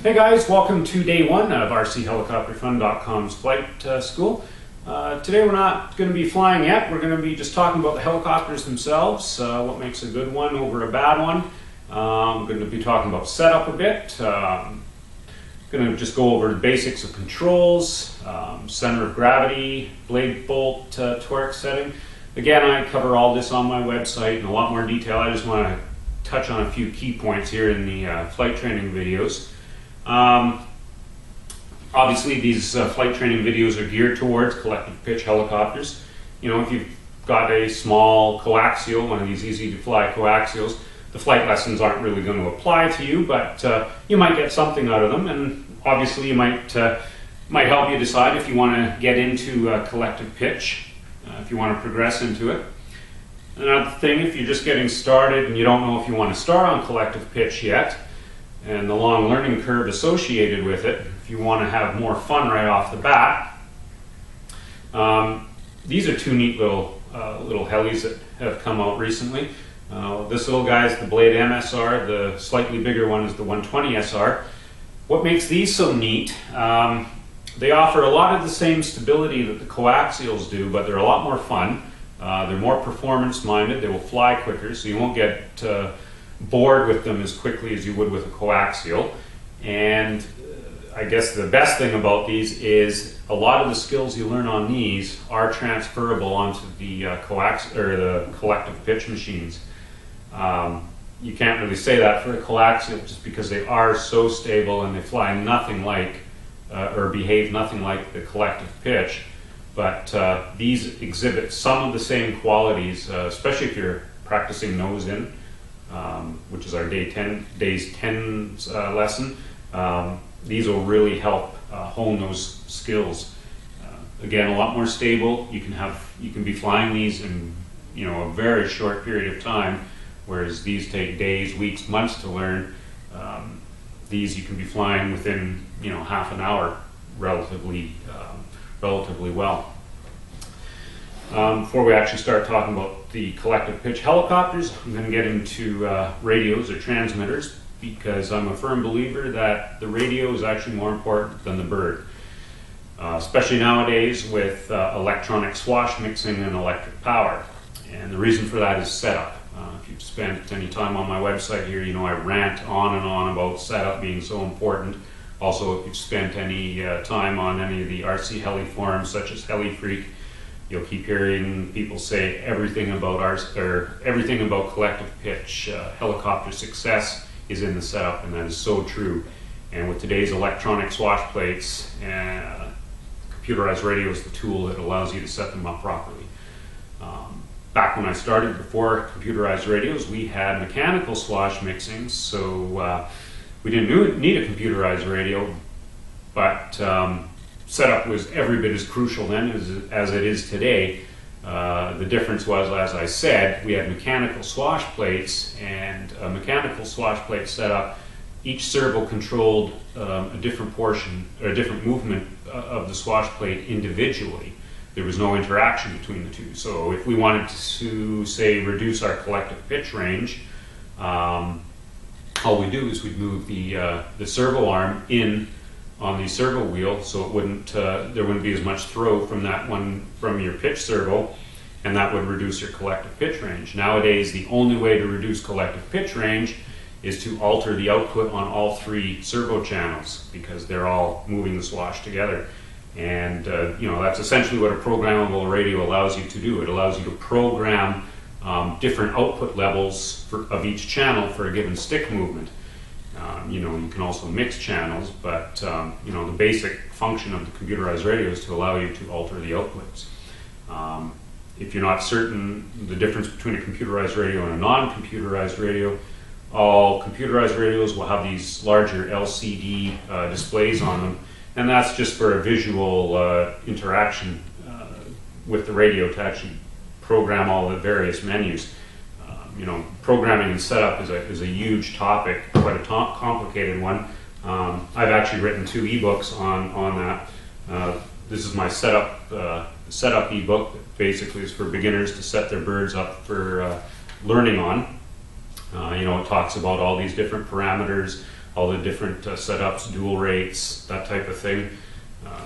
Hey guys, welcome to day one of rchelicopterfun.com's flight school. Today we're not going to be flying yet. We're going to be just talking about the helicopters themselves, what makes a good one over a bad one. I'm going to be talking about setup a bit. Going to just go over the basics of controls, center of gravity, blade bolt torque setting. Again, I cover all this on my website in a lot more detail. I just want to touch on a few key points here in the flight training videos. Obviously these flight training videos are geared towards collective pitch helicopters. You know, if you've got a small coaxial, one of these easy to fly coaxials, the flight lessons aren't really going to apply to you, but you might get something out of them, and obviously you might help you decide if you want to get into collective pitch, if you want to progress into it. Another thing, if you're just getting started and you don't know if you want to start on collective pitch yet, and the long learning curve associated with it, if you want to have more fun right off the bat, these are two neat little helis that have come out recently. This little guy is the Blade MSR, the slightly bigger one is the 120 SR. What makes these so neat, they offer a lot of the same stability that the coaxials do, but they're a lot more fun. They're more performance minded, they will fly quicker, so you won't get bored with them as quickly as you would with a coaxial. And I guess the best thing about these is a lot of the skills you learn on these are transferable onto the the collective pitch machines. You can't really say that for a coaxial just because they are so stable and they fly nothing like or behave nothing like the collective pitch. But these exhibit some of the same qualities, especially if you're practicing nose in, which is our days 10 lesson. These will really help hone those skills. Again, a lot more stable. You can be flying these in a very short period of time, whereas these take days, weeks, months to learn. These you can be flying within half an hour, relatively well. Before we actually start talking about the collective pitch helicopters, I'm going to get into radios or transmitters, because I'm a firm believer that the radio is actually more important than the bird, especially nowadays with electronic swash mixing and electric power. And the reason for that is setup. If you've spent any time on my website here, I rant on and on about setup being so important. Also, if you've spent any time on any of the RC Heli forums such as Heli Freak, you'll keep hearing people say everything about collective pitch helicopter success is in the setup, and that is so true. And with today's electronic swash plates, computerized radio is the tool that allows you to set them up properly. Back when I started, before computerized radios, we had mechanical swash mixing, so we didn't need a computerized radio, but setup was every bit as crucial then as it is today. The difference was, as I said, we had mechanical swash plates, and a mechanical swash plate setup, each servo controlled a different portion or a different movement of the swash plate individually. There was no interaction between the two. So if we wanted to, say, reduce our collective pitch range, all we do is we'd move the servo arm in on the servo wheel, so it wouldn't there wouldn't be as much throw from your pitch servo, and that would reduce your collective pitch range. Nowadays, the only way to reduce collective pitch range is to alter the output on all three servo channels, because they're all moving the swash together. And that's essentially what a programmable radio allows you to do. It allows you to program different output levels of each channel for a given stick movement. You can also mix channels, but the basic function of the computerized radio is to allow you to alter the outputs. If you're not certain the difference between a computerized radio and a non-computerized radio, all computerized radios will have these larger LCD displays on them, and that's just for a visual interaction with the radio to actually program all the various menus. Programming and setup is a huge topic, quite a complicated one. I've actually written 2 ebooks on that. This is my setup ebook that basically is for beginners to set their birds up for learning on. It talks about all these different parameters, all the different setups, dual rates, that type of thing,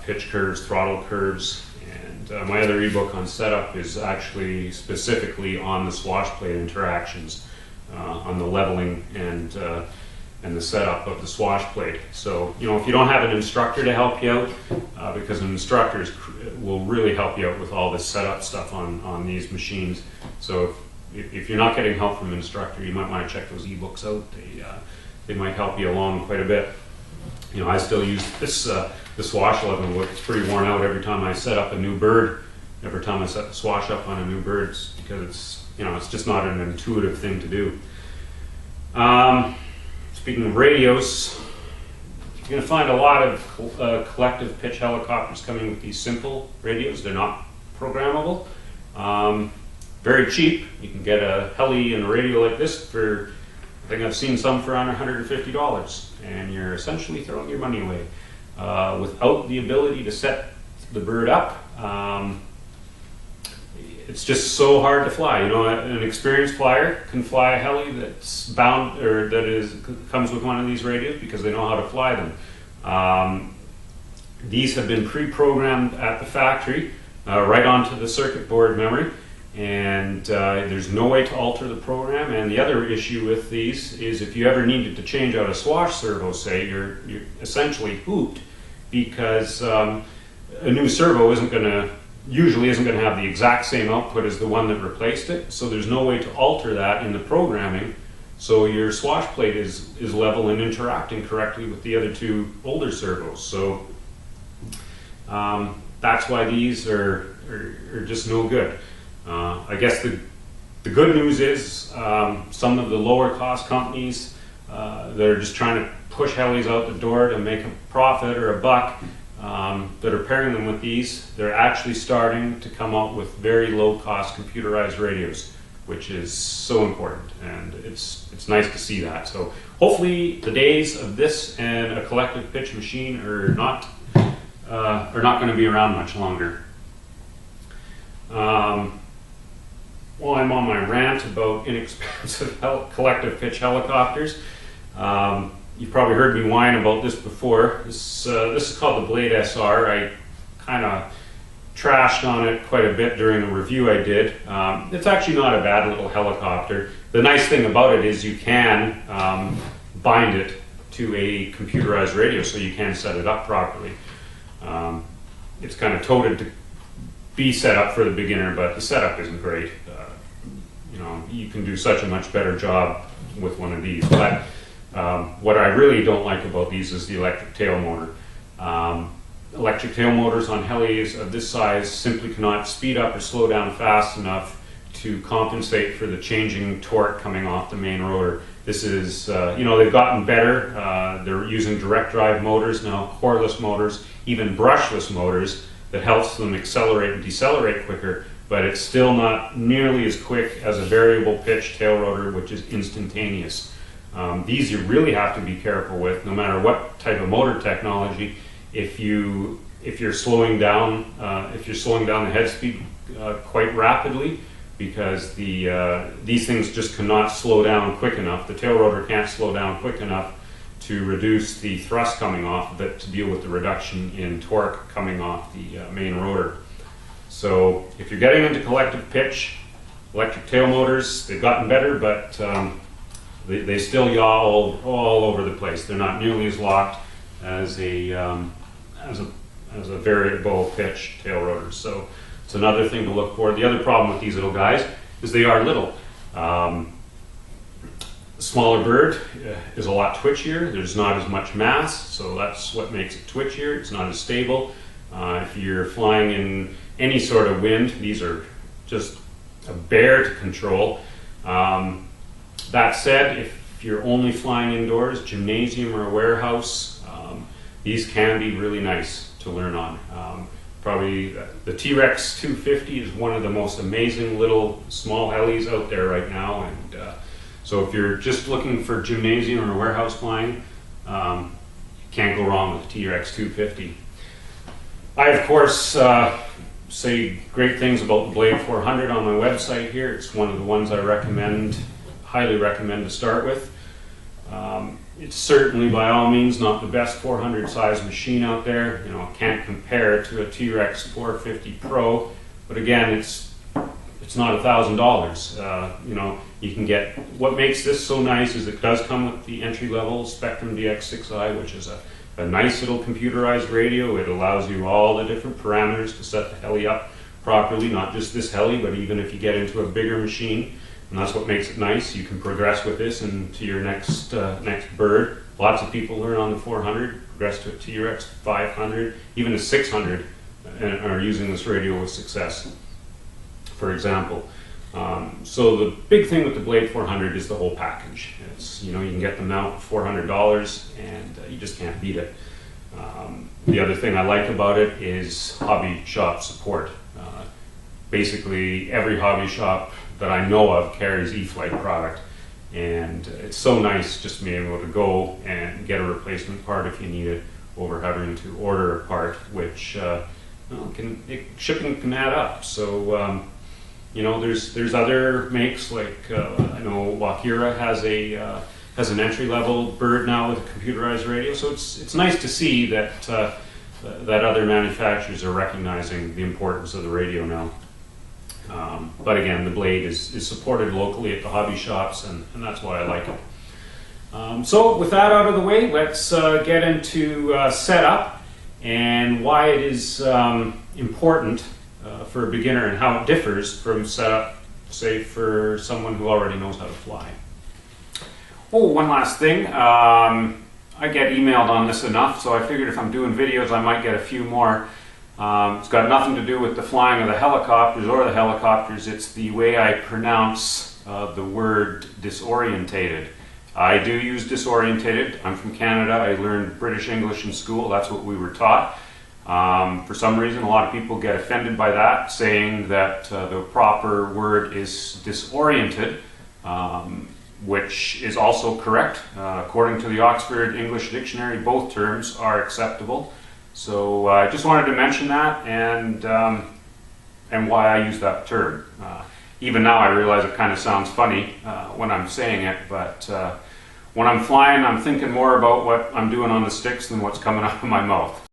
pitch curves, throttle curves. And my other ebook on setup is actually specifically on the swash plate interactions, on the leveling and the setup of the swash plate. So, you know, if you don't have an instructor to help you out, because an instructor will really help you out with all this setup stuff on these machines. So if you're not getting help from an instructor, you might want to check those ebooks out. They might help you along quite a bit. You know, I still use this swash leveling book. It's pretty worn out every time I set up a new bird. Every time I set the swash up on a new bird, because it's, you know, it's just not an intuitive thing to do. Speaking of radios, you're going to find a lot of collective pitch helicopters coming with these simple radios. They're not programmable. Very cheap. You can get a heli and a radio like this for, I think I've seen some for under $150, and you're essentially throwing your money away. Without the ability to set the bird up, it's just so hard to fly. You know, an experienced flyer can fly a heli that's bound, or comes with one of these radios, because they know how to fly them. These have been pre-programmed at the factory, right onto the circuit board memory, and there's no way to alter the program. And the other issue with these is if you ever needed to change out a swash servo, say, you're essentially hooped, because a new servo usually isn't going to have the exact same output as the one that replaced it, so there's no way to alter that in the programming, so your swash plate is level and interacting correctly with the other two older servos. So that's why these are just no good. I guess the good news is some of the lower cost companies that are just trying to push helis out the door to make a profit or a buck, that are pairing them with these, they're actually starting to come out with very low cost computerized radios, which is so important, and it's nice to see that. So hopefully the days of this and a collective pitch machine are not going to be around much longer. While I'm on my rant about inexpensive collective pitch helicopters, you've probably heard me whine about this before. This is called the Blade SR. I kind of trashed on it quite a bit during a review I did. It's actually not a bad little helicopter. The nice thing about it is you can bind it to a computerized radio, so you can set it up properly. It's kind of touted to be set up for the beginner, but the setup isn't great. You know, you can do such a much better job with one of these. But what I really don't like about these is the electric tail motor. Electric tail motors on helis of this size simply cannot speed up or slow down fast enough to compensate for the changing torque coming off the main rotor. This is, you know, they've gotten better. They're using direct drive motors now, coreless motors, even brushless motors that helps them accelerate and decelerate quicker, but it's still not nearly as quick as a variable pitch tail rotor, which is instantaneous. These you really have to be careful with, no matter what type of motor technology. If you're slowing down the head speed quite rapidly, because these things just cannot slow down quick enough. The tail rotor can't slow down quick enough to reduce the thrust coming off of it to deal with the reduction in torque coming off the main rotor. So if you're getting into collective pitch, electric tail motors, they've gotten better, but they still yaw all over the place. They're not nearly as locked as a variable pitch tail rotor. So it's another thing to look for. The other problem with these little guys is they are little. A smaller bird is a lot twitchier. There's not as much mass, so that's what makes it twitchier. It's not as stable. If you're flying in any sort of wind, these are just a bear to control. That said, if you're only flying indoors, gymnasium or a warehouse, these can be really nice to learn on. Probably the T-Rex 250 is one of the most amazing little small helis out there right now, and so if you're just looking for gymnasium or warehouse flying, you can't go wrong with the T-Rex 250. I, of course, say great things about the Blade 400 on my website here. It's one of the ones I highly recommend to start with. It's certainly by all means not the best 400 size machine out there. You know, can't compare to a T-Rex 450 Pro, but again, it's not $1,000. You know, you can get, what makes this so nice is it does come with the entry-level Spectrum DX6i, which is a nice little computerized radio. It allows you all the different parameters to set the heli up properly, not just this heli, but even if you get into a bigger machine. And that's what makes it nice. You can progress with this into your next bird. Lots of people learn on the 400, progress to a T-Rex 500, even a 600, and are using this radio with success, for example. So the big thing with the Blade 400 is the whole package. It's, you know, you can get them now for $400, and you just can't beat it. The other thing I like about it is hobby shop support. Basically, every hobby shop that I know of carries E-Flight product, and it's so nice just to be able to go and get a replacement part if you need it, over having to order a part, which shipping can add up. So you know, there's other makes, like I know Wakira has an entry-level bird now with a computerized radio. So it's nice to see that that other manufacturers are recognizing the importance of the radio now. But again, the Blade is supported locally at the hobby shops, and that's why I like it. So with that out of the way, let's get into setup and why it is important for a beginner and how it differs from setup, say, for someone who already knows how to fly. Oh, one last thing. I get emailed on this enough, so I figured if I'm doing videos, I might get a few more. It's got nothing to do with the flying of the helicopters or the helicopters. It's the way I pronounce the word disorientated. I do use disorientated. I'm from Canada. I learned British English in school. That's what we were taught. For some reason, a lot of people get offended by that, saying that the proper word is disoriented, which is also correct. According to the Oxford English Dictionary, both terms are acceptable. So I just wanted to mention that and why I use that term. Even now I realize it kind of sounds funny when I'm saying it, but when I'm flying, I'm thinking more about what I'm doing on the sticks than what's coming out of my mouth.